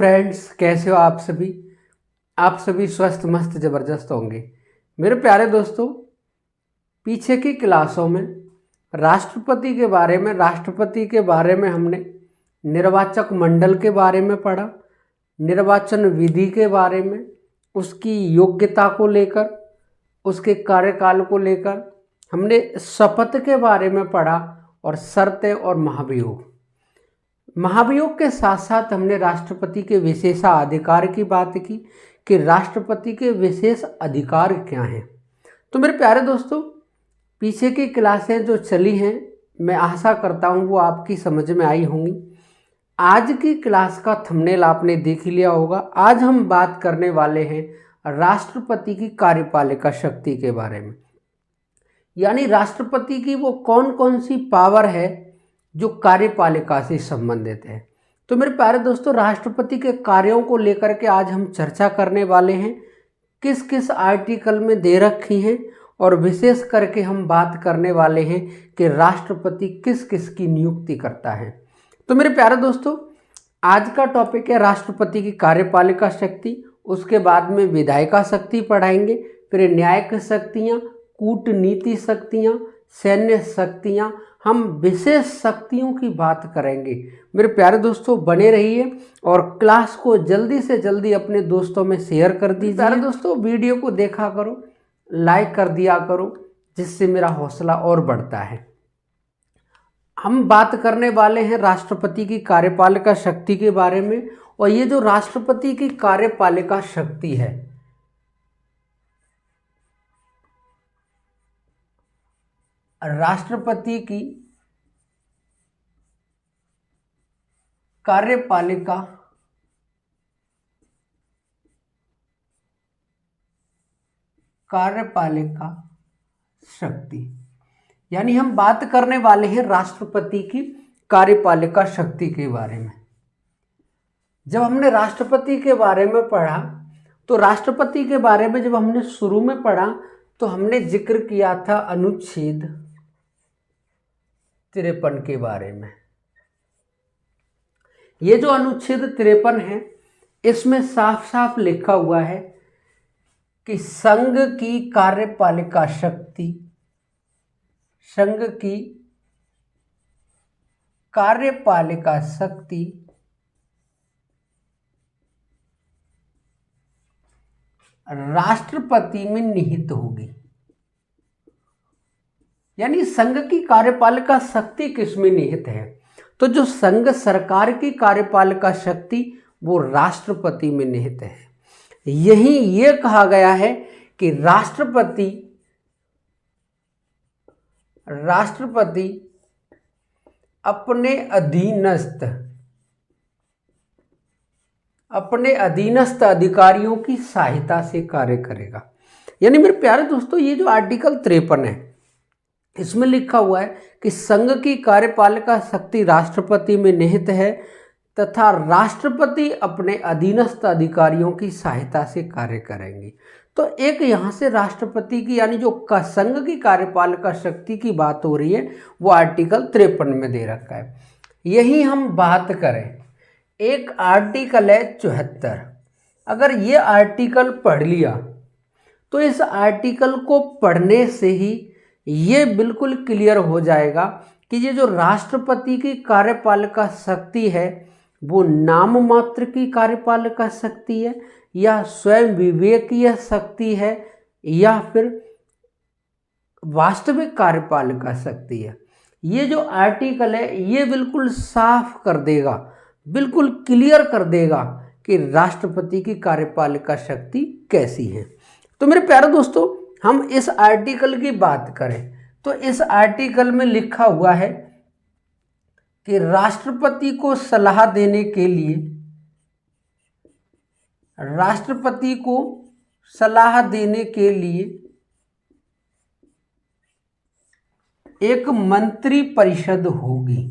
Friends, कैसे हो आप सभी। आप सभी स्वस्थ मस्त ज़बरदस्त होंगे। मेरे प्यारे दोस्तों, पीछे की क्लासों में राष्ट्रपति के बारे में हमने निर्वाचक मंडल के बारे में पढ़ा, निर्वाचन विधि के बारे में, उसकी योग्यता को लेकर, उसके कार्यकाल को लेकर हमने शपथ के बारे में पढ़ा और शर्तें और महाभियोग के साथ साथ हमने राष्ट्रपति के विशेषाधिकार की बात की कि राष्ट्रपति के विशेष अधिकार क्या हैं। तो मेरे प्यारे दोस्तों, पीछे की क्लासें जो चली हैं, मैं आशा करता हूं वो आपकी समझ में आई होंगी। आज की क्लास का थंबनेल आपने देख लिया होगा। आज हम बात करने वाले हैं राष्ट्रपति की कार्यपालिका शक्ति के बारे में, यानी राष्ट्रपति की वो कौन कौन सी पावर है जो कार्यपालिका से संबंधित है। तो मेरे प्यारे दोस्तों, राष्ट्रपति के कार्यों को लेकर के आज हम चर्चा करने वाले हैं, किस किस आर्टिकल में दे रखी हैं, और विशेष करके हम बात करने वाले हैं कि राष्ट्रपति किस किस की नियुक्ति करता है। तो मेरे प्यारे दोस्तों, आज का टॉपिक है राष्ट्रपति की कार्यपालिका शक्ति। उसके बाद में विधायिका शक्ति पढ़ाएंगे, फिर न्यायिक शक्तियाँ, कूटनीति शक्तियाँ, सैन्य शक्तियाँ, हम विशेष शक्तियों की बात करेंगे। मेरे प्यारे दोस्तों, बने रहिए और क्लास को जल्दी से जल्दी अपने दोस्तों में शेयर कर दीजिए। प्यारे दोस्तों, वीडियो को देखा करो, लाइक कर दिया करो, जिससे मेरा हौसला और बढ़ता है। हम बात करने वाले हैं राष्ट्रपति की कार्यपालिका शक्ति के बारे में। और ये जो राष्ट्रपति की कार्यपालिका शक्ति है, राष्ट्रपति की कार्यपालिका शक्ति, यानी हम बात करने वाले हैं राष्ट्रपति की कार्यपालिका शक्ति के बारे में। जब हमने राष्ट्रपति के बारे में पढ़ा, तो राष्ट्रपति के बारे में जब हमने शुरू में पढ़ा तो हमने जिक्र किया था अनुच्छेद 53 के बारे में। ये जो अनुच्छेद 53 है, इसमें साफ साफ लिखा हुआ है कि संघ की कार्यपालिका शक्ति राष्ट्रपति में निहित होगी। यानी संघ की कार्यपालिका शक्ति किसमें निहित है? तो जो संघ सरकार की कार्यपालिका शक्ति वो राष्ट्रपति में निहित है। यही ये कहा गया है कि राष्ट्रपति अपने अधीनस्थ अधिकारियों की सहायता से कार्य करेगा। यानी मेरे प्यारे दोस्तों, ये जो आर्टिकल 53 है, इसमें लिखा हुआ है कि संघ की कार्यपालिका शक्ति राष्ट्रपति में निहित है तथा राष्ट्रपति अपने अधीनस्थ अधिकारियों की सहायता से कार्य करेंगे। तो एक यहाँ से राष्ट्रपति की, यानी जो संघ की कार्यपालिका शक्ति की बात हो रही है, वो आर्टिकल 53 में दे रखा है। यही हम बात करें, एक आर्टिकल है 74। अगर ये आर्टिकल पढ़ लिया तो इस आर्टिकल को पढ़ने से ही ये बिल्कुल क्लियर हो जाएगा कि ये जो राष्ट्रपति की कार्यपालिका शक्ति है वो नाम मात्र की कार्यपालिका शक्ति है, या स्वयं विवेकीय शक्ति है, या फिर वास्तविक कार्यपालिका शक्ति है। ये जो आर्टिकल है ये बिल्कुल साफ कर देगा, बिल्कुल क्लियर कर देगा कि राष्ट्रपति की कार्यपालिका शक्ति कैसी है। तो मेरे प्यारे दोस्तों, हम इस आर्टिकल की बात करें तो इस आर्टिकल में लिखा हुआ है कि राष्ट्रपति को सलाह देने के लिए एक मंत्री परिषद होगी।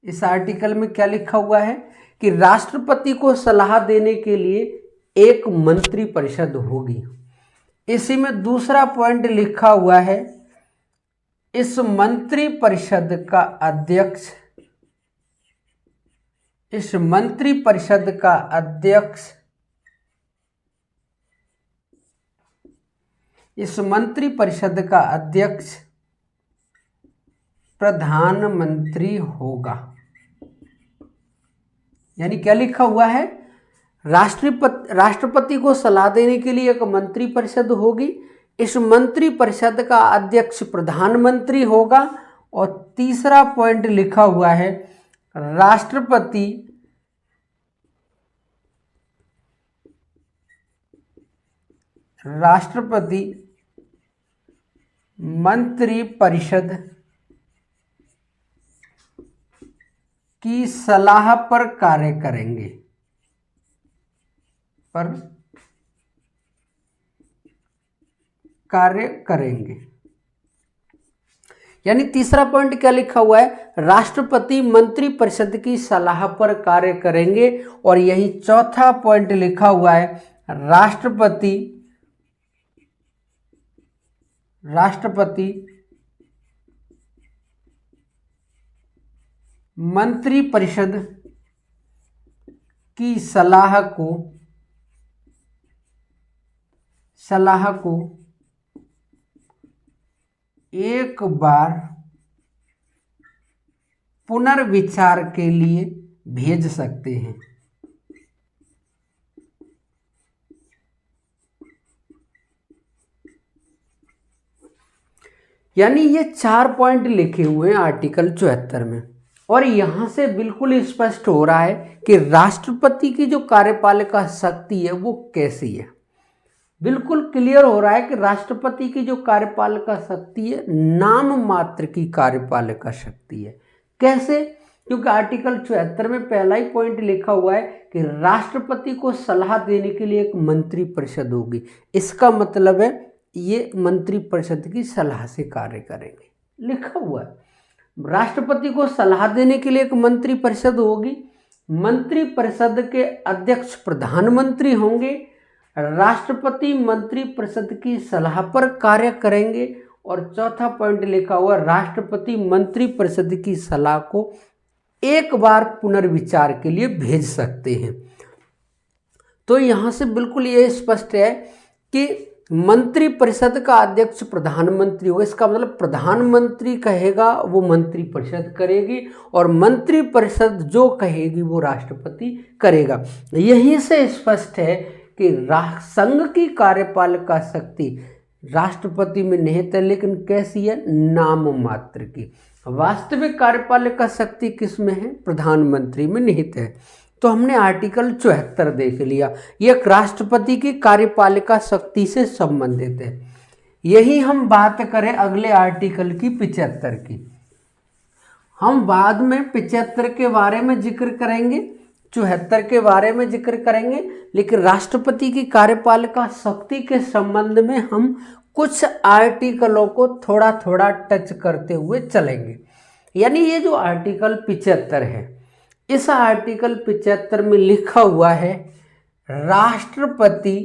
इस आर्टिकल में क्या लिखा हुआ है कि राष्ट्रपति को सलाह देने के लिए एक मंत्री परिषद होगी। इसी में दूसरा पॉइंट लिखा हुआ है, इस मंत्री परिषद का अध्यक्ष इस मंत्रिपरिषद का अध्यक्ष प्रधानमंत्री होगा। यानी क्या लिखा हुआ है, राष्ट्रपति को सलाह देने के लिए एक मंत्रिपरिषद होगी, इस मंत्रिपरिषद का अध्यक्ष प्रधानमंत्री होगा, और तीसरा पॉइंट लिखा हुआ है राष्ट्रपति मंत्रिपरिषद की सलाह पर कार्य करेंगे। यानी तीसरा पॉइंट क्या लिखा हुआ है, राष्ट्रपति मंत्रिपरिषद की सलाह पर कार्य करेंगे, और यही चौथा पॉइंट लिखा हुआ है राष्ट्रपति मंत्रिपरिषद की सलाह को एक बार पुनर्विचार के लिए भेज सकते हैं। यानी ये 4 पॉइंट लिखे हुए हैं आर्टिकल 74 में, और यहां से बिल्कुल स्पष्ट हो रहा है कि राष्ट्रपति की जो कार्यपालिका शक्ति है वो कैसी है। बिल्कुल क्लियर हो रहा है कि राष्ट्रपति की जो कार्यपालिका शक्ति है नाम मात्र की कार्यपालिका शक्ति है। कैसे? क्योंकि आर्टिकल 74 में पहला ही पॉइंट लिखा हुआ है कि राष्ट्रपति को सलाह देने के लिए एक मंत्रिपरिषद होगी। इसका मतलब है ये मंत्रिपरिषद की सलाह से कार्य करेंगे, लिखा हुआ है। राष्ट्रपति को सलाह देने के लिए एक मंत्रिपरिषद होगी, मंत्रिपरिषद के अध्यक्ष प्रधानमंत्री होंगे, राष्ट्रपति मंत्रिपरिषद की सलाह पर कार्य करेंगे, और चौथा पॉइंट लिखा हुआ राष्ट्रपति मंत्रिपरिषद की सलाह को एक बार पुनर्विचार के लिए भेज सकते हैं। तो यहाँ से बिल्कुल ये स्पष्ट है कि मंत्रिपरिषद का अध्यक्ष प्रधानमंत्री होगा। इसका मतलब प्रधानमंत्री कहेगा वो मंत्रिपरिषद करेगी, और मंत्रिपरिषद जो कहेगी वो राष्ट्रपति करेगा। यहीं से स्पष्ट है कि संघ की कार्यपालिका शक्ति राष्ट्रपति में निहित है, लेकिन कैसी है? नाम मात्र की। वास्तविक कार्यपालिका शक्ति किस में है? प्रधानमंत्री में निहित है। तो हमने आर्टिकल 74 देख लिया, यह राष्ट्रपति की कार्यपालिका शक्ति से संबंधित है। यही हम बात करें अगले आर्टिकल की 75 की। हम बाद में 75 के बारे में जिक्र करेंगे, 74 के बारे में जिक्र करेंगे, लेकिन राष्ट्रपति की कार्यपालिका शक्ति के संबंध में हम कुछ आर्टिकलों को थोड़ा थोड़ा टच करते हुए चलेंगे। यानी ये जो आर्टिकल 75 है, इस आर्टिकल 75 में लिखा हुआ है राष्ट्रपति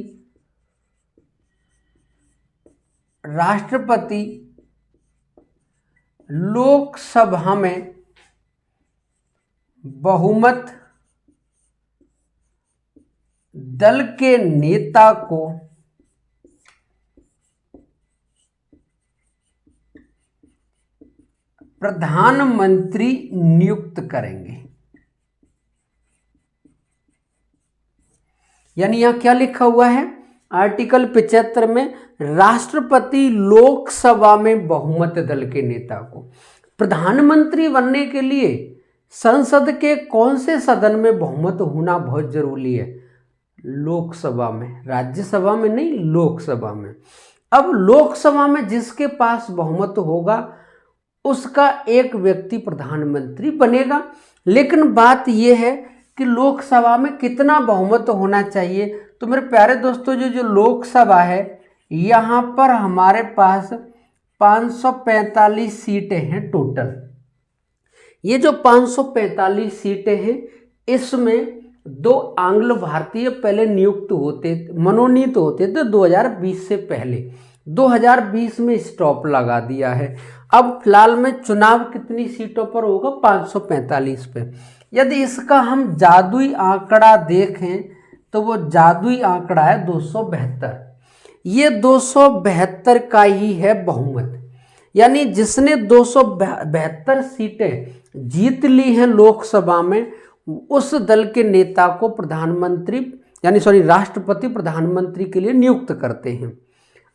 लोकसभा में बहुमत दल के नेता को प्रधानमंत्री नियुक्त करेंगे। यानी यहां क्या लिखा हुआ है? आर्टिकल 75 में राष्ट्रपति लोकसभा में बहुमत दल के नेता को, प्रधानमंत्री बनने के लिए संसद के कौन से सदन में बहुमत होना बहुत जरूरी है? लोकसभा में, राज्यसभा में नहीं, लोकसभा में। अब लोकसभा में जिसके पास बहुमत होगा उसका एक व्यक्ति प्रधानमंत्री बनेगा। लेकिन बात यह है कि लोकसभा में कितना बहुमत होना चाहिए? तो मेरे प्यारे दोस्तों, जो लोकसभा है यहाँ पर हमारे पास 545 सीटें हैं टोटल। ये जो 545 सीटें हैं इसमें 2 आंग्ल भारतीय पहले मनोनीत होते थे 2020 से पहले। 2020 में स्टॉप लगा दिया है। अब फिलहाल में चुनाव कितनी सीटों पर होगा? 545 पे। यदि इसका हम जादुई आंकड़ा देखें तो वो जादुई आंकड़ा है 272। ये 272 का ही है बहुमत, यानी जिसने 272 सीटें जीत ली हैं लोकसभा में, उस दल के नेता को प्रधानमंत्री राष्ट्रपति प्रधानमंत्री के लिए नियुक्त करते हैं।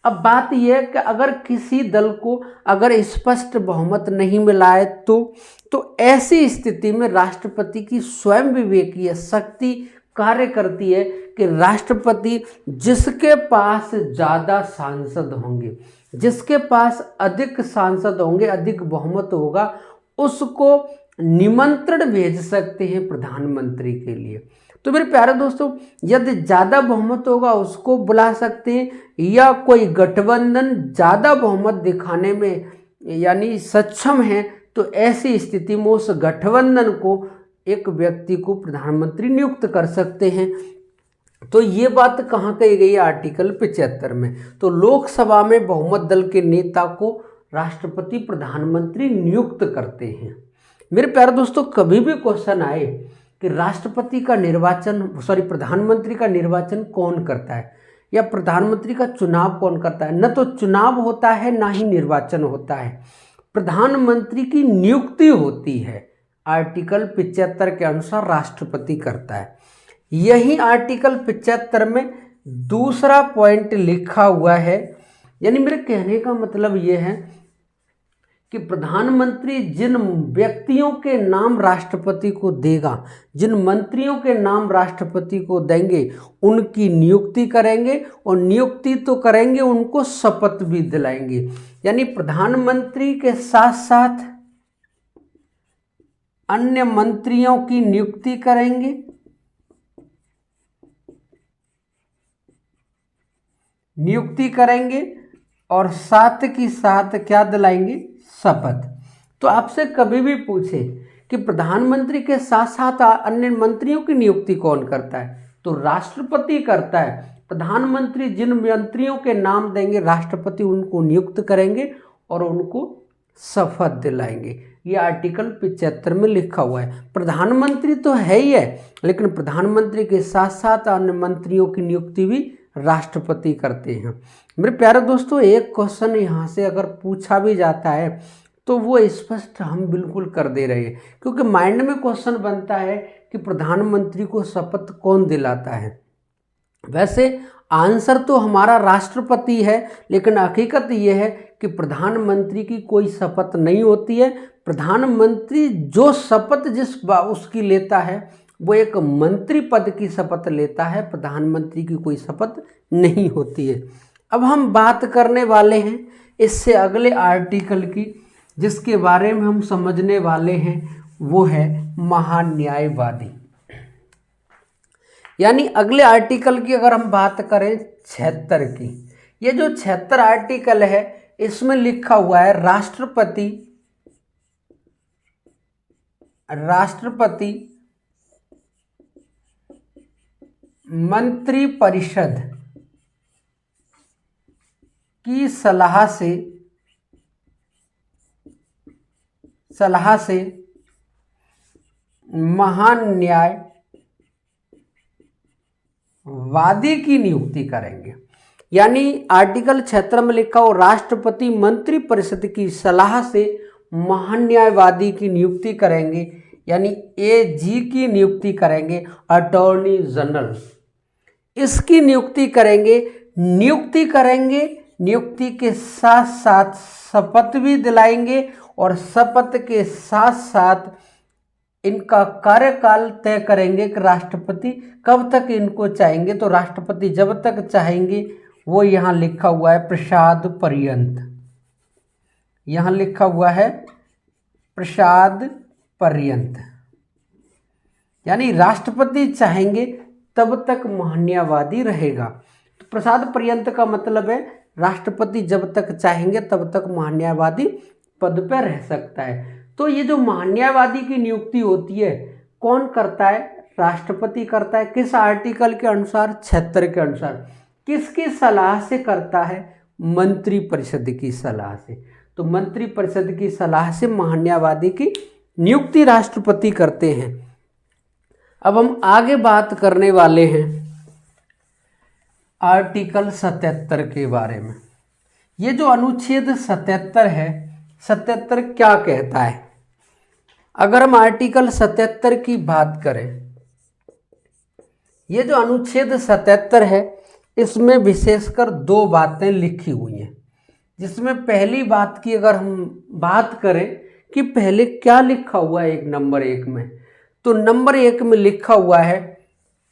अब बात यह है कि अगर किसी दल को अगर स्पष्ट बहुमत नहीं मिला है तो ऐसी स्थिति में राष्ट्रपति की स्वयं विवेकीय शक्ति कार्य करती है कि राष्ट्रपति जिसके पास ज़्यादा सांसद होंगे, जिसके पास अधिक सांसद होंगे, अधिक बहुमत होगा, उसको निमंत्रण भेज सकते हैं प्रधानमंत्री के लिए। तो मेरे प्यारे दोस्तों, यदि ज़्यादा बहुमत होगा उसको बुला सकते हैं, या कोई गठबंधन ज़्यादा बहुमत दिखाने में यानी सक्षम है तो ऐसी स्थिति में उस गठबंधन को एक व्यक्ति को प्रधानमंत्री नियुक्त कर सकते हैं। तो ये बात कहाँ कही गई है? आर्टिकल 75 में। तो लोकसभा में बहुमत दल के नेता को राष्ट्रपति प्रधानमंत्री नियुक्त करते हैं। मेरे प्यारे दोस्तों, कभी भी क्वेश्चन आए कि राष्ट्रपति का प्रधानमंत्री का निर्वाचन कौन करता है या प्रधानमंत्री का चुनाव कौन करता है, न तो चुनाव होता है ना ही निर्वाचन होता है, प्रधानमंत्री की नियुक्ति होती है। आर्टिकल 75 के अनुसार राष्ट्रपति करता है। यही आर्टिकल 75 में दूसरा पॉइंट लिखा हुआ है, यानी मेरे कहने का मतलब ये है कि प्रधानमंत्री जिन व्यक्तियों के नाम राष्ट्रपति को देगा, जिन मंत्रियों के नाम राष्ट्रपति को देंगे, उनकी नियुक्ति करेंगे, और नियुक्ति तो करेंगे, उनको शपथ भी दिलाएंगे। यानी प्रधानमंत्री के साथ साथ अन्य मंत्रियों की नियुक्ति करेंगे और साथ की साथ क्या दिलाएंगे? शपथ। तो आपसे कभी भी पूछे कि प्रधानमंत्री के साथ साथ अन्य मंत्रियों की नियुक्ति कौन करता है, तो राष्ट्रपति करता है। प्रधानमंत्री जिन मंत्रियों के नाम देंगे, राष्ट्रपति उनको नियुक्त करेंगे और उनको शपथ दिलाएंगे। ये आर्टिकल 75 में लिखा हुआ है। प्रधानमंत्री तो है ही है, लेकिन प्रधानमंत्री के साथ साथ अन्य मंत्रियों की नियुक्ति भी राष्ट्रपति करते हैं। मेरे प्यारे दोस्तों, एक क्वेश्चन यहाँ से अगर पूछा भी जाता है तो वो स्पष्ट हम बिल्कुल कर दे रहे हैं, क्योंकि माइंड में क्वेश्चन बनता है कि प्रधानमंत्री को शपथ कौन दिलाता है। वैसे आंसर तो हमारा राष्ट्रपति है, लेकिन हकीकत ये है कि प्रधानमंत्री की कोई शपथ नहीं होती है। प्रधानमंत्री जो शपथ उसकी लेता है वो एक मंत्री पद की शपथ लेता है, प्रधानमंत्री की कोई शपथ नहीं होती है। अब हम बात करने वाले हैं इससे अगले आर्टिकल की, जिसके बारे में हम समझने वाले हैं, वो है महान्यायवादी। यानी अगले आर्टिकल की अगर हम बात करें 76 की, ये जो 76 आर्टिकल है इसमें लिखा हुआ है राष्ट्रपति मंत्रिपरिषद की सलाह से महान्यायवादी की नियुक्ति करेंगे। यानी आर्टिकल 76 में लिखा हो राष्ट्रपति मंत्रिपरिषद की सलाह से महान्यायवादी की नियुक्ति करेंगे, यानी एजी की नियुक्ति करेंगे, अटॉर्नी जनरल इसकी नियुक्ति करेंगे। नियुक्ति के साथ साथ शपथ भी दिलाएंगे, और शपथ के साथ साथ इनका कार्यकाल तय करेंगे कि राष्ट्रपति कब तक इनको चाहेंगे। तो राष्ट्रपति जब तक चाहेंगे वो यहाँ लिखा हुआ है प्रसाद पर्यंत, यहाँ लिखा हुआ है प्रसाद पर्यंत, यानी राष्ट्रपति चाहेंगे तब तक महान्यायवादी रहेगा। तो प्रसाद पर्यंत का मतलब है राष्ट्रपति जब तक चाहेंगे तब तक महान्यायवादी पद पर रह सकता है। तो ये जो महान्यायवादी की नियुक्ति होती है कौन करता है? राष्ट्रपति करता है। किस आर्टिकल के अनुसार? 76 के अनुसार। किसकी सलाह से करता है? मंत्रिपरिषद की सलाह से। तो मंत्रिपरिषद की सलाह से महान्यायवादी की नियुक्ति राष्ट्रपति करते हैं। अब हम आगे बात करने वाले हैं आर्टिकल 77 के बारे में। ये जो अनुच्छेद 77 है, 77 क्या कहता है? अगर हम आर्टिकल 77 की बात करें, ये जो अनुच्छेद 77 है इसमें विशेषकर दो बातें लिखी हुई हैं, जिसमें पहली बात की अगर हम बात करें कि पहले क्या लिखा हुआ है एक नंबर 1 में, तो नंबर 1 में लिखा हुआ है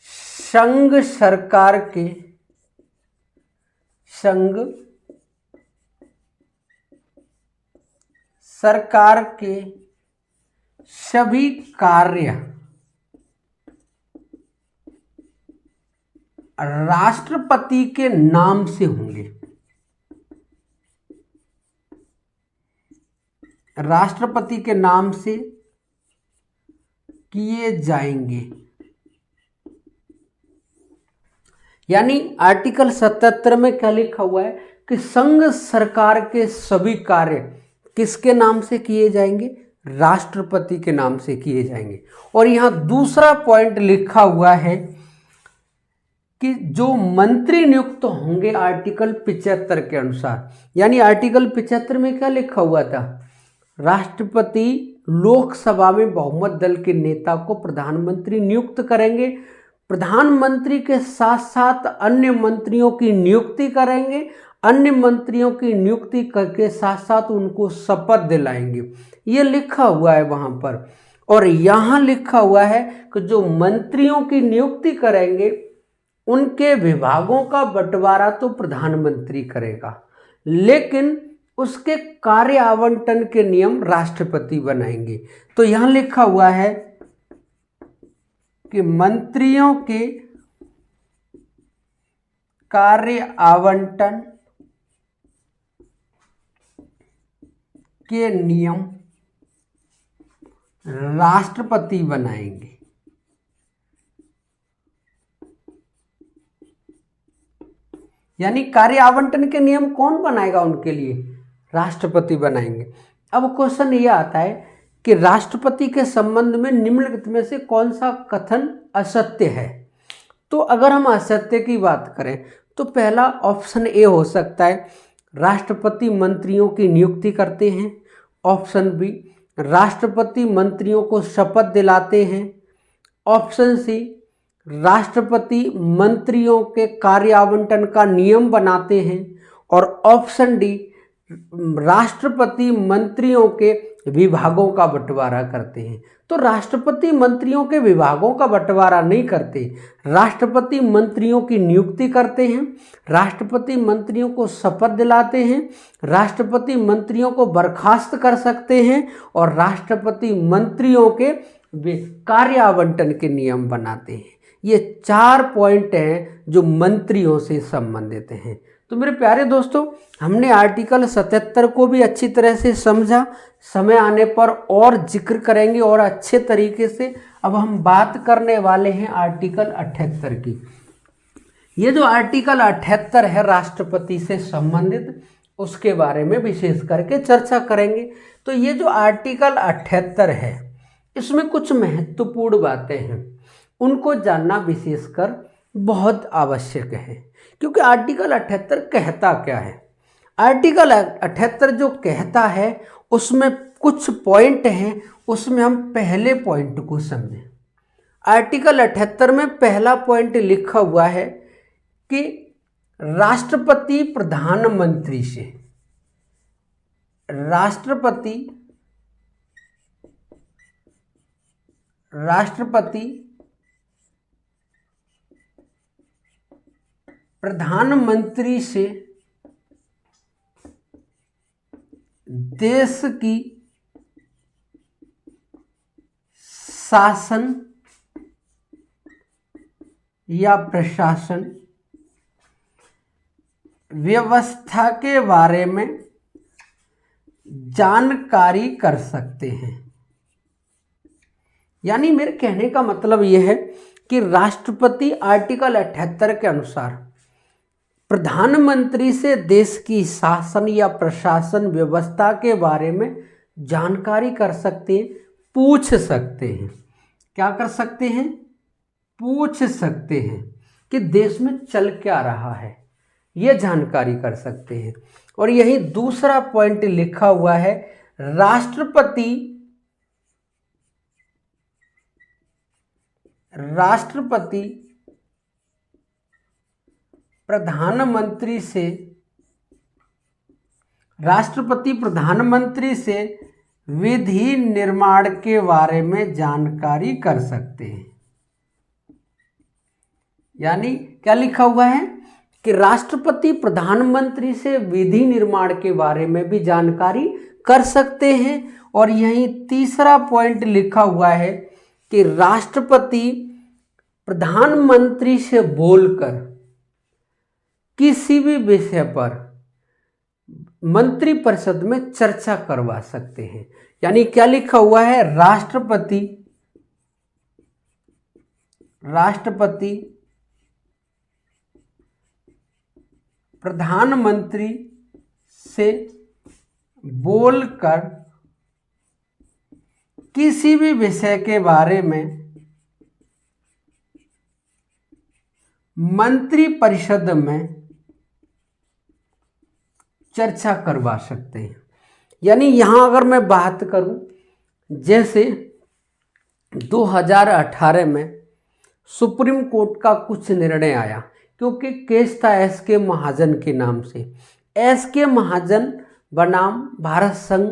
संघ सरकार के सभी कार्य राष्ट्रपति के नाम से होंगे। राष्ट्रपति के नाम से किए जाएंगे। यानी आर्टिकल 77 में क्या लिखा हुआ है कि संघ सरकार के सभी कार्य किसके नाम से किए जाएंगे? राष्ट्रपति के नाम से किए जाएंगे। और यहां दूसरा पॉइंट लिखा हुआ है कि जो मंत्री नियुक्त होंगे आर्टिकल 75 के अनुसार, यानी आर्टिकल 75 में क्या लिखा हुआ था? राष्ट्रपति लोकसभा में बहुमत दल के नेता को प्रधानमंत्री नियुक्त करेंगे, प्रधानमंत्री के साथ साथ अन्य मंत्रियों की नियुक्ति करेंगे, अन्य मंत्रियों की नियुक्ति करके साथ साथ उनको शपथ दिलाएंगे। ये लिखा हुआ है वहां पर। और यहाँ लिखा हुआ है कि जो मंत्रियों की नियुक्ति करेंगे उनके विभागों का बंटवारा तो प्रधानमंत्री करेगा, लेकिन उसके कार्य आवंटन के नियम राष्ट्रपति बनाएंगे। तो यहां लिखा हुआ है कि मंत्रियों के कार्य आवंटन के नियम राष्ट्रपति बनाएंगे। यानी कार्य आवंटन के नियम कौन बनाएगा उनके लिए? राष्ट्रपति बनाएंगे। अब क्वेश्चन ये आता है कि राष्ट्रपति के संबंध में निम्नलिखित में से कौन सा कथन असत्य है? तो अगर हम असत्य की बात करें तो पहला ऑप्शन ए हो सकता है, राष्ट्रपति मंत्रियों की नियुक्ति करते हैं। ऑप्शन बी, राष्ट्रपति मंत्रियों को शपथ दिलाते हैं। ऑप्शन सी, राष्ट्रपति मंत्रियों के कार्य आवंटन का नियम बनाते हैं। और ऑप्शन डी, राष्ट्रपति मंत्रियों के विभागों का बंटवारा करते हैं। तो राष्ट्रपति मंत्रियों के विभागों का बंटवारा नहीं करते, राष्ट्रपति मंत्रियों की नियुक्ति करते हैं, राष्ट्रपति मंत्रियों को शपथ दिलाते हैं, राष्ट्रपति मंत्रियों को बर्खास्त कर सकते हैं और राष्ट्रपति मंत्रियों के कार्य आवंटन के नियम बनाते हैं। ये 4 पॉइंट हैं जो मंत्रियों से संबंधित हैं। तो मेरे प्यारे दोस्तों, हमने आर्टिकल 77 को भी अच्छी तरह से समझा। समय आने पर और जिक्र करेंगे और अच्छे तरीके से। अब हम बात करने वाले हैं आर्टिकल 78 की। ये जो आर्टिकल 78 है राष्ट्रपति से संबंधित, उसके बारे में विशेष करके चर्चा करेंगे। तो ये जो आर्टिकल 78 है इसमें कुछ महत्वपूर्ण बातें हैं, उनको जानना विशेषकर बहुत आवश्यक है। क्योंकि आर्टिकल 78 कहता क्या है? आर्टिकल 78 जो कहता है उसमें कुछ पॉइंट हैं, उसमें हम पहले पॉइंट को समझें। आर्टिकल 78 में पहला पॉइंट लिखा हुआ है कि राष्ट्रपति प्रधानमंत्री से राष्ट्रपति प्रधानमंत्री से देश की शासन या प्रशासन व्यवस्था के बारे में जानकारी कर सकते हैं। यानी मेरे कहने का मतलब यह है कि राष्ट्रपति आर्टिकल 78 के अनुसार प्रधानमंत्री से देश की शासन या प्रशासन व्यवस्था के बारे में जानकारी कर सकते हैं, पूछ सकते हैं। क्या कर सकते हैं? पूछ सकते हैं कि देश में चल क्या रहा है, ये जानकारी कर सकते हैं। और यही दूसरा पॉइंट लिखा हुआ है, राष्ट्रपति प्रधानमंत्री से विधि निर्माण के बारे में जानकारी कर सकते हैं। यानी क्या लिखा हुआ है कि राष्ट्रपति प्रधानमंत्री से विधि निर्माण के बारे में भी जानकारी कर सकते हैं। और यहीं तीसरा पॉइंट लिखा हुआ है कि राष्ट्रपति प्रधानमंत्री से बोलकर किसी भी विषय पर मंत्रिपरिषद में चर्चा करवा सकते हैं। यानी क्या लिखा हुआ है, राष्ट्रपति प्रधानमंत्री से बोलकर किसी भी विषय के बारे में मंत्रिपरिषद में चर्चा करवा सकते हैं। यानी यहाँ अगर मैं बात करूं, जैसे 2018 में सुप्रीम कोर्ट का कुछ निर्णय आया, क्योंकि केस था एस.के. महाजन के नाम से। एस.के. महाजन बनाम भारत संघ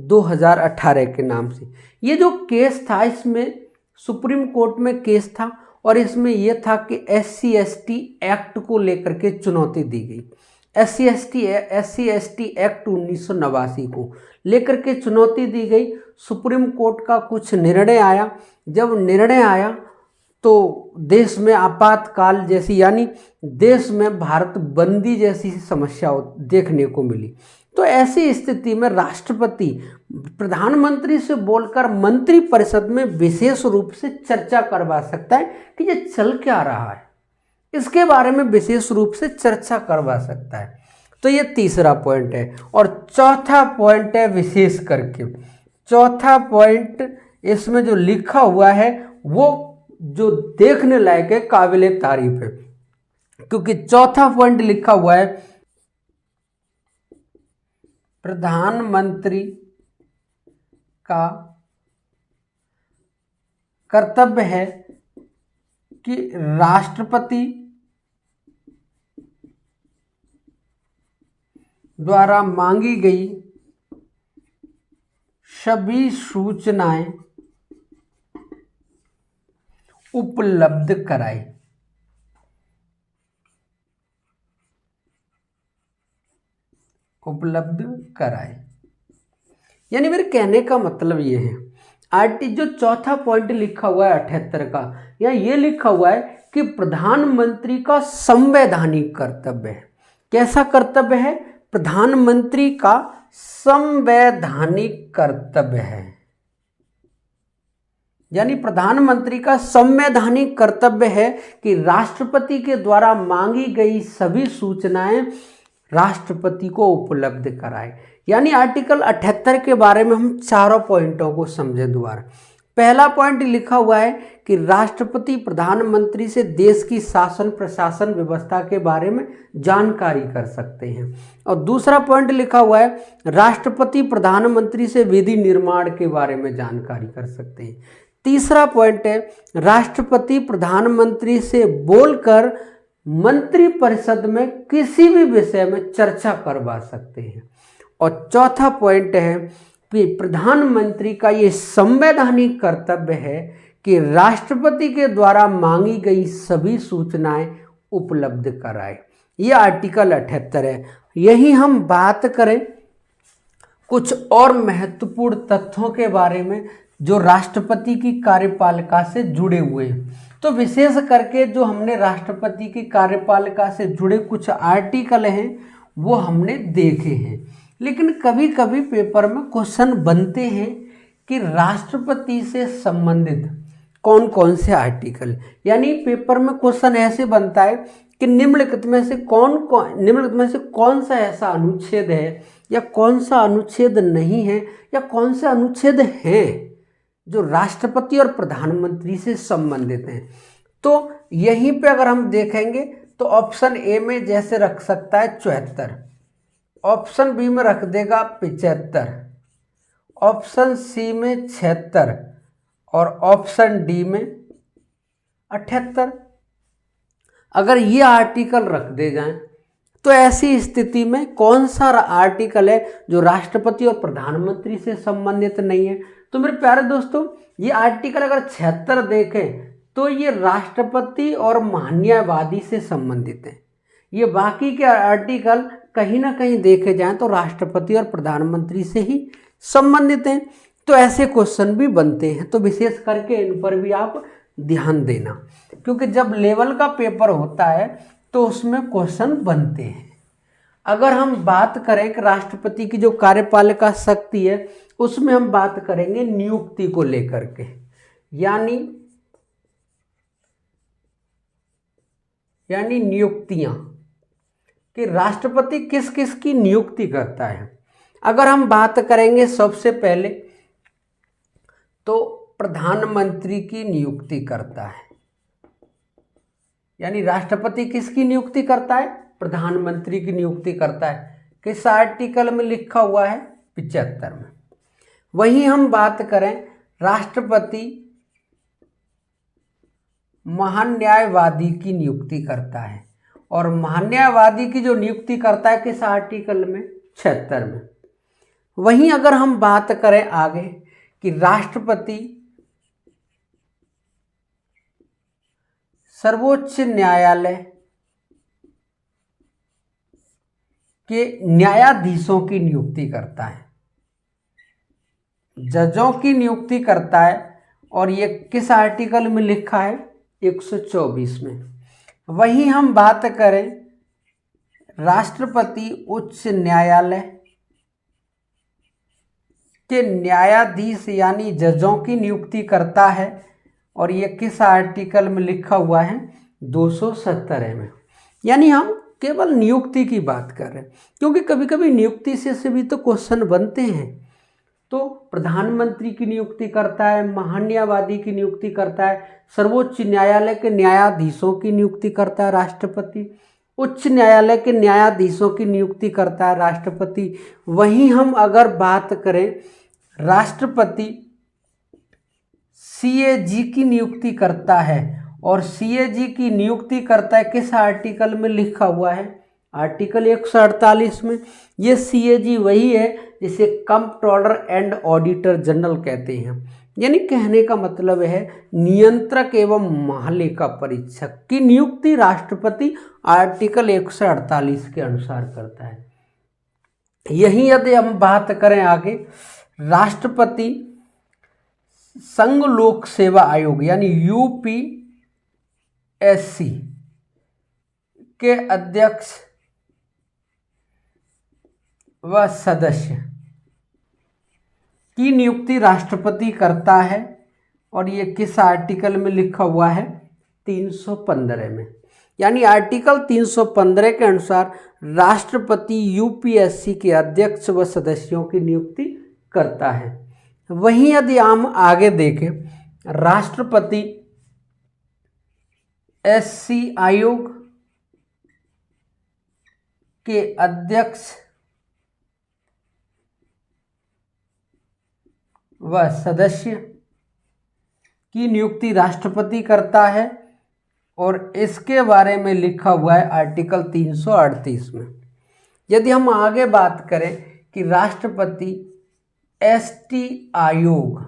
2018 के नाम से ये जो केस था, इसमें सुप्रीम कोर्ट में केस था और इसमें यह था कि SC/ST एक्ट को लेकर के चुनौती दी गई। SC/ST एक्ट 1989 को लेकर के चुनौती दी गई। सुप्रीम कोर्ट का कुछ निर्णय आया। जब निर्णय आया तो देश में आपातकाल जैसी, यानी देश में भारत बंदी जैसी समस्या देखने को मिली। तो ऐसी स्थिति में राष्ट्रपति प्रधानमंत्री से बोलकर मंत्रिपरिषद में विशेष रूप से चर्चा करवा सकता है कि ये चल क्या रहा है, इसके बारे में विशेष रूप से चर्चा करवा सकता है। तो ये तीसरा पॉइंट है। और चौथा पॉइंट है, विशेष करके चौथा पॉइंट इसमें जो लिखा हुआ है वो जो देखने लायक है, काबिले तारीफ है। क्योंकि चौथा पॉइंट लिखा हुआ है, प्रधानमंत्री का कर्तव्य है कि राष्ट्रपति द्वारा मांगी गई सभी सूचनाएं उपलब्ध कराए। यानी मेरे कहने का मतलब ये है, आरटी जो चौथा पॉइंट लिखा हुआ है 78 का, या ये लिखा हुआ है कि प्रधानमंत्री का संवैधानिक कर्तव्य है। कैसा कर्तव्य है? प्रधानमंत्री का संवैधानिक कर्तव्य है। यानी प्रधानमंत्री का संवैधानिक कर्तव्य है कि राष्ट्रपति के द्वारा मांगी गई सभी सूचनाएं राष्ट्रपति को उपलब्ध कराए। यानी आर्टिकल 78 के बारे में हम चारों पॉइंटों को समझें दोबारा। पहला पॉइंट लिखा हुआ है कि राष्ट्रपति प्रधानमंत्री से देश की शासन प्रशासन व्यवस्था के बारे में जानकारी कर सकते हैं। और दूसरा पॉइंट लिखा हुआ है, राष्ट्रपति प्रधानमंत्री से विधि निर्माण के बारे में जानकारी कर सकते हैं। तीसरा पॉइंट है, राष्ट्रपति प्रधानमंत्री से बोलकर मंत्रिपरिषद में किसी भी विषय में चर्चा करवा सकते हैं। और चौथा पॉइंट है कि प्रधानमंत्री का ये संवैधानिक कर्तव्य है कि राष्ट्रपति के द्वारा मांगी गई सभी सूचनाएं उपलब्ध कराए। ये आर्टिकल 78 है। यही हम बात करें कुछ और महत्वपूर्ण तथ्यों के बारे में जो राष्ट्रपति की कार्यपालिका से जुड़े हुए हैं। तो विशेष करके जो हमने राष्ट्रपति की कार्यपालिका से जुड़े कुछ आर्टिकल हैं वो हमने देखे हैं। लेकिन कभी कभी पेपर में क्वेश्चन बनते हैं कि राष्ट्रपति से संबंधित कौन कौन से आर्टिकल, यानी पेपर में क्वेश्चन ऐसे बनता है कि निम्नलिखित में से कौन सा ऐसा अनुच्छेद है या कौन सा अनुच्छेद नहीं है या कौन से अनुच्छेद हैं जो राष्ट्रपति और प्रधानमंत्री से संबंधित हैं। तो यहीं पे अगर हम देखेंगे तो ऑप्शन ए में जैसे रख सकता है 74, ऑप्शन बी में रख देगा 75, ऑप्शन सी में 76 और ऑप्शन डी में 78। अगर ये आर्टिकल रख दे जाएं तो ऐसी स्थिति में कौन सा आर्टिकल है जो राष्ट्रपति और प्रधानमंत्री से संबंधित नहीं है? तो मेरे प्यारे दोस्तों, ये आर्टिकल अगर 76 देखें तो ये राष्ट्रपति और महान्यायवादी से संबंधित है। ये बाकी के आर्टिकल कहीं ना कहीं देखे जाएं तो राष्ट्रपति और प्रधानमंत्री से ही संबंधित हैं। तो ऐसे क्वेश्चन भी बनते हैं, तो विशेष करके इन पर भी आप ध्यान देना, क्योंकि जब लेवल का पेपर होता है तो उसमें क्वेश्चन बनते हैं। अगर हम बात करें कि राष्ट्रपति की जो कार्यपालिका शक्ति है उसमें हम बात करेंगे नियुक्ति को लेकर के, यानी नियुक्तियां कि राष्ट्रपति किस किस की नियुक्ति करता है। अगर हम बात करेंगे सबसे पहले तो प्रधानमंत्री की नियुक्ति करता है, यानी राष्ट्रपति किसकी नियुक्ति करता है? प्रधानमंत्री की नियुक्ति करता है। किस आर्टिकल में लिखा हुआ है? 75 में। वहीं हम बात करें राष्ट्रपति महान्यायवादी की नियुक्ति करता है, और महान्यायवादी की जो नियुक्ति करता है किस आर्टिकल में? 76 में। वहीं अगर हम बात करें आगे कि राष्ट्रपति सर्वोच्च न्यायालय के न्यायाधीशों की नियुक्ति करता है, जजों की नियुक्ति करता है, और ये किस आर्टिकल में लिखा है? 124 में। वहीं हम बात करें राष्ट्रपति उच्च न्यायालय के न्यायाधीश यानी जजों की नियुक्ति करता है, और ये किस आर्टिकल में लिखा हुआ है? 217 में। यानी हम केवल नियुक्ति की बात कर रहे हैं, क्योंकि कभी कभी नियुक्ति से भी तो क्वेश्चन बनते हैं। तो प्रधानमंत्री की नियुक्ति करता है, महान्यायवादी की नियुक्ति करता है, सर्वोच्च न्यायालय के न्यायाधीशों की नियुक्ति करता है राष्ट्रपति, उच्च न्यायालय के न्यायाधीशों की नियुक्ति करता है राष्ट्रपति। वहीं हम अगर बात करें राष्ट्रपति सीएजी की नियुक्ति करता है, और सीएजी की नियुक्ति करता है किस आर्टिकल में लिखा हुआ है? आर्टिकल 148 में। ये सीएजी वही है जिसे कंप्ट्रोलर एंड ऑडिटर जनरल कहते हैं, यानी कहने का मतलब है नियंत्रक एवं महालेखा परीक्षक की नियुक्ति राष्ट्रपति आर्टिकल 148 के अनुसार करता है। यही यदि हम बात करें आगे राष्ट्रपति संघ लोक सेवा आयोग यानी यूपीएससी के अध्यक्ष व सदस्य की नियुक्ति राष्ट्रपति करता है, और ये किस आर्टिकल में लिखा हुआ है? 315 में। यानी आर्टिकल 315 के अनुसार राष्ट्रपति यूपीएससी के अध्यक्ष व सदस्यों की नियुक्ति करता है। वहीं यदि हम आगे देखें राष्ट्रपति एससी आयोग के अध्यक्ष व सदस्य की नियुक्ति राष्ट्रपति करता है, और इसके बारे में लिखा हुआ है आर्टिकल 338 में। यदि हम आगे बात करें कि राष्ट्रपति एसटी आयोग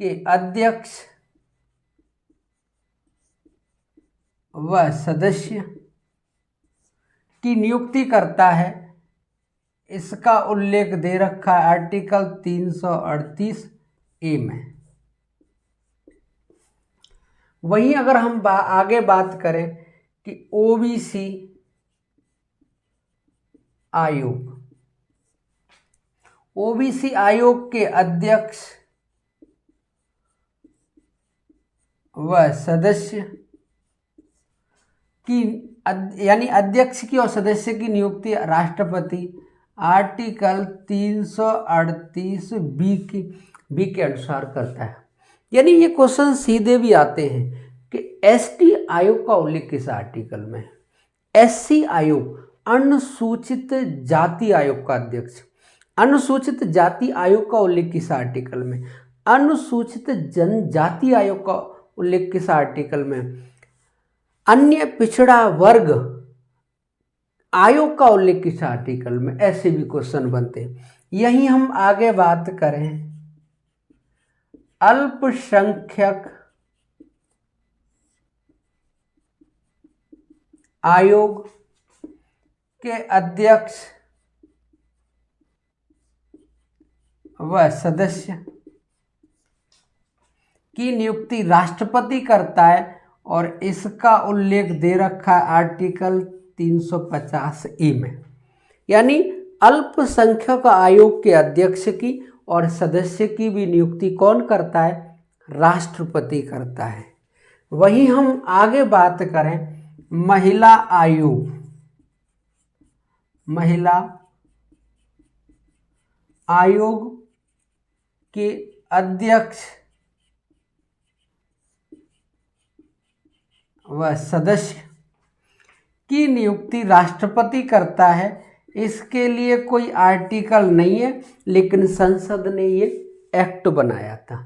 के अध्यक्ष व सदस्य की नियुक्ति करता है, इसका उल्लेख दे रखा है आर्टिकल 338 ए में। वहीं अगर हम आगे बात करें कि ओबीसी आयोग के अध्यक्ष व सदस्य की यानी अध्यक्ष की और सदस्य की नियुक्ति राष्ट्रपति आर्टिकल 338 बी के अनुसार करता है। यानी ये क्वेश्चन सीधे भी आते हैं कि एसटी आयोग का उल्लेख किस आर्टिकल में है। एससी आयोग अनुसूचित जाति आयोग का अध्यक्ष, अनुसूचित जाति आयोग का उल्लेख किस आर्टिकल में, अनुसूचित जनजाति आयोग का उल्लेख किस आर्टिकल में, अन्य पिछड़ा वर्ग आयोग का उल्लेख किस आर्टिकल में। ऐसे भी क्वेश्चन बनते हैं। यही हम आगे बात करें अल्पसंख्यक आयोग के अध्यक्ष व सदस्य की नियुक्ति राष्ट्रपति करता है और इसका उल्लेख दे रखा है आर्टिकल 350 में। यानी अल्पसंख्यक आयोग के अध्यक्ष की और सदस्य की भी नियुक्ति कौन करता है, राष्ट्रपति करता है। वहीं हम आगे बात करें महिला आयोग, महिला आयोग के अध्यक्ष व सदस्य की नियुक्ति राष्ट्रपति करता है। इसके लिए कोई आर्टिकल नहीं है, लेकिन संसद ने ये एक्ट बनाया था।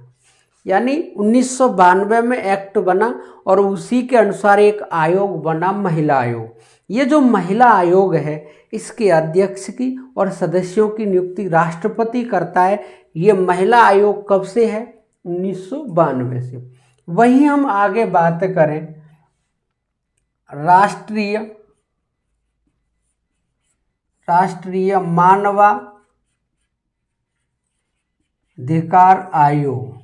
यानी 1992 में एक्ट बना और उसी के अनुसार एक आयोग बना, महिला आयोग। ये जो महिला आयोग है इसके अध्यक्ष की और सदस्यों की नियुक्ति राष्ट्रपति करता है। ये महिला आयोग कब से है, 1992 से। वहीं हम आगे बात करें राष्ट्रीय मानवाधिकार आयोग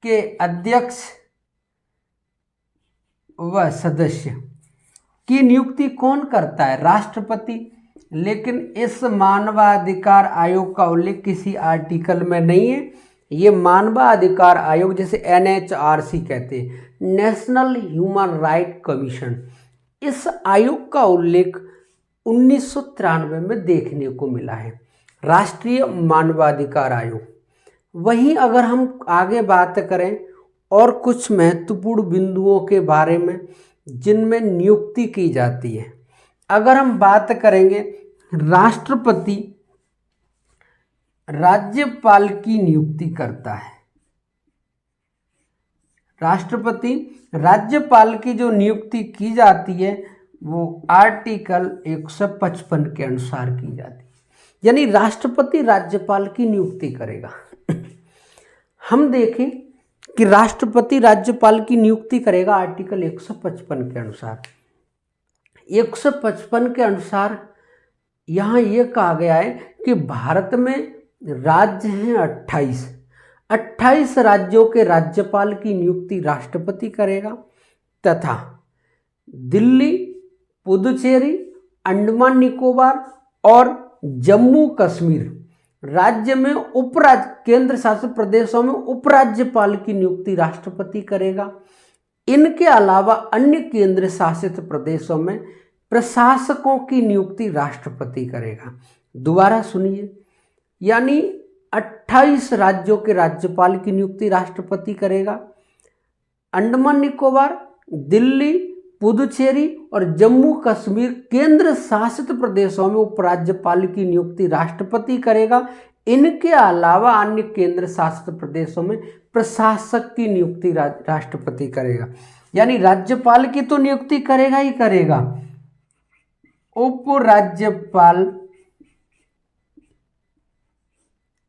के अध्यक्ष व सदस्य की नियुक्ति कौन करता है, राष्ट्रपति। लेकिन इस मानवाधिकार आयोग का उल्लेख किसी आर्टिकल में नहीं है। ये मानवाधिकार आयोग, जैसे NHRC कहते हैं, नेशनल ह्यूमन राइट कमीशन, इस आयोग का उल्लेख 1993 में देखने को मिला है, राष्ट्रीय मानवाधिकार आयोग। वहीं अगर हम आगे बात करें और कुछ महत्वपूर्ण बिंदुओं के बारे में जिनमें नियुक्ति की जाती है, अगर हम बात करेंगे राष्ट्रपति राज्यपाल की नियुक्ति करता है। राष्ट्रपति राज्यपाल की जो नियुक्ति की जाती है वो आर्टिकल 155 के अनुसार की जाती है। यानी राष्ट्रपति राज्यपाल की नियुक्ति करेगा। हम देखें कि राष्ट्रपति राज्यपाल की नियुक्ति करेगा आर्टिकल 155 के अनुसार। 155 के अनुसार यहाँ ये कहा गया है कि भारत में राज्य हैं 28 राज्यों के राज्यपाल की नियुक्ति राष्ट्रपति करेगा तथा दिल्ली, पुदुचेरी, अंडमान निकोबार और जम्मू कश्मीर राज्य में केंद्र शासित प्रदेशों में उपराज्यपाल की नियुक्ति राष्ट्रपति करेगा। इनके अलावा अन्य केंद्र शासित प्रदेशों में प्रशासकों की नियुक्ति राष्ट्रपति करेगा। दोबारा सुनिए, यानी 28 राज्यों के राज्यपाल की नियुक्ति राष्ट्रपति करेगा। अंडमान निकोबार, दिल्ली, पुदुचेरी और जम्मू कश्मीर केंद्र शासित प्रदेशों में उपराज्यपाल की नियुक्ति राष्ट्रपति करेगा। इनके अलावा अन्य केंद्र शासित प्रदेशों में प्रशासक की नियुक्ति राष्ट्रपति करेगा। यानी राज्यपाल की तो नियुक्ति करेगा ही करेगा,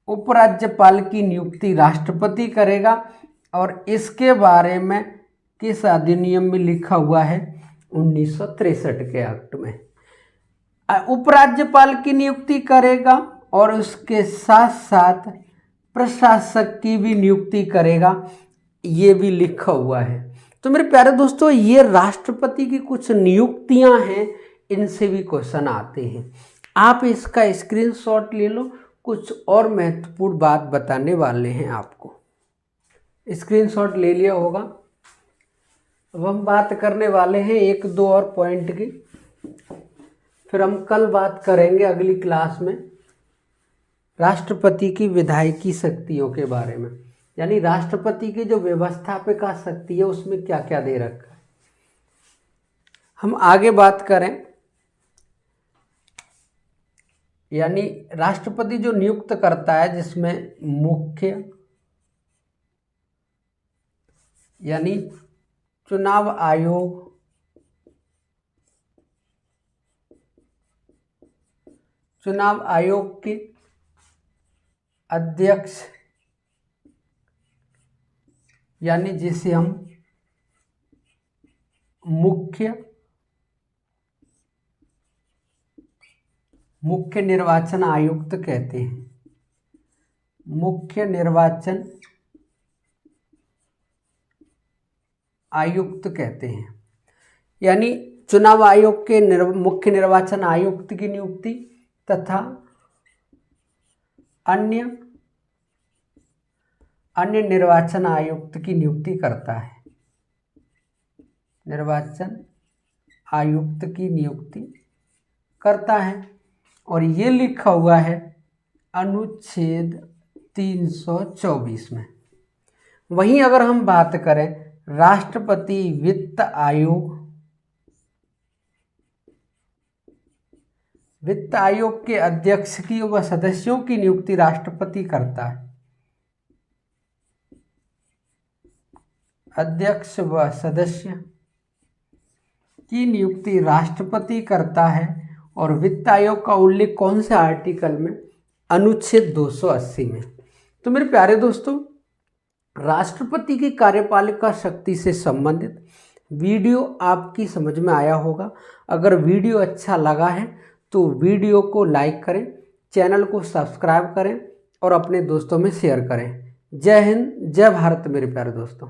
उपराज्यपाल की नियुक्ति राष्ट्रपति करेगा। और इसके बारे में किस अधिनियम में लिखा हुआ है, 1963 के एक्ट में उपराज्यपाल की नियुक्ति करेगा और उसके साथ साथ प्रशासक की भी नियुक्ति करेगा, ये भी लिखा हुआ है। तो मेरे प्यारे दोस्तों, ये राष्ट्रपति की कुछ नियुक्तियां हैं, इनसे भी क्वेश्चन आते हैं। आप इसका स्क्रीनशॉट ले लो, कुछ और महत्वपूर्ण बात बताने वाले हैं आपको। स्क्रीनशॉट ले लिया होगा। अब हम बात करने वाले हैं 1-2 और पॉइंट की, फिर हम कल बात करेंगे अगली क्लास में। राष्ट्रपति की विधायकी शक्तियों के बारे में, यानी राष्ट्रपति की जो व्यवस्थापिका शक्ति है उसमें क्या क्या दे रखा है। हम आगे बात करें, यानी राष्ट्रपति जो नियुक्त करता है, जिसमें मुख्य यानी चुनाव आयोग, चुनाव आयोग के अध्यक्ष यानी जिसे हम मुख्य निर्वाचन आयुक्त कहते हैं, मुख्य निर्वाचन आयुक्त कहते हैं। यानी चुनाव आयोग के मुख्य निर्वाचन आयुक्त की नियुक्ति तथा अन्य निर्वाचन आयुक्त की नियुक्ति करता है, निर्वाचन आयुक्त की नियुक्ति करता है। और ये लिखा हुआ है अनुच्छेद 324 में। वहीं अगर हम बात करें राष्ट्रपति वित्त आयोग, वित्त आयोग के अध्यक्ष की व सदस्यों की नियुक्ति राष्ट्रपति करता है, अध्यक्ष व सदस्य की नियुक्ति राष्ट्रपति करता है। और वित्त आयोग का उल्लेख कौन से आर्टिकल में? अनुच्छेद 280 में। तो मेरे प्यारे दोस्तों, राष्ट्रपति की कार्यपालिका शक्ति से संबंधित वीडियो आपकी समझ में आया होगा। अगर वीडियो अच्छा लगा है तो वीडियो को लाइक करें, चैनल को सब्सक्राइब करें और अपने दोस्तों में शेयर करें। जय हिंद, जय भारत मेरे प्यारे दोस्तों।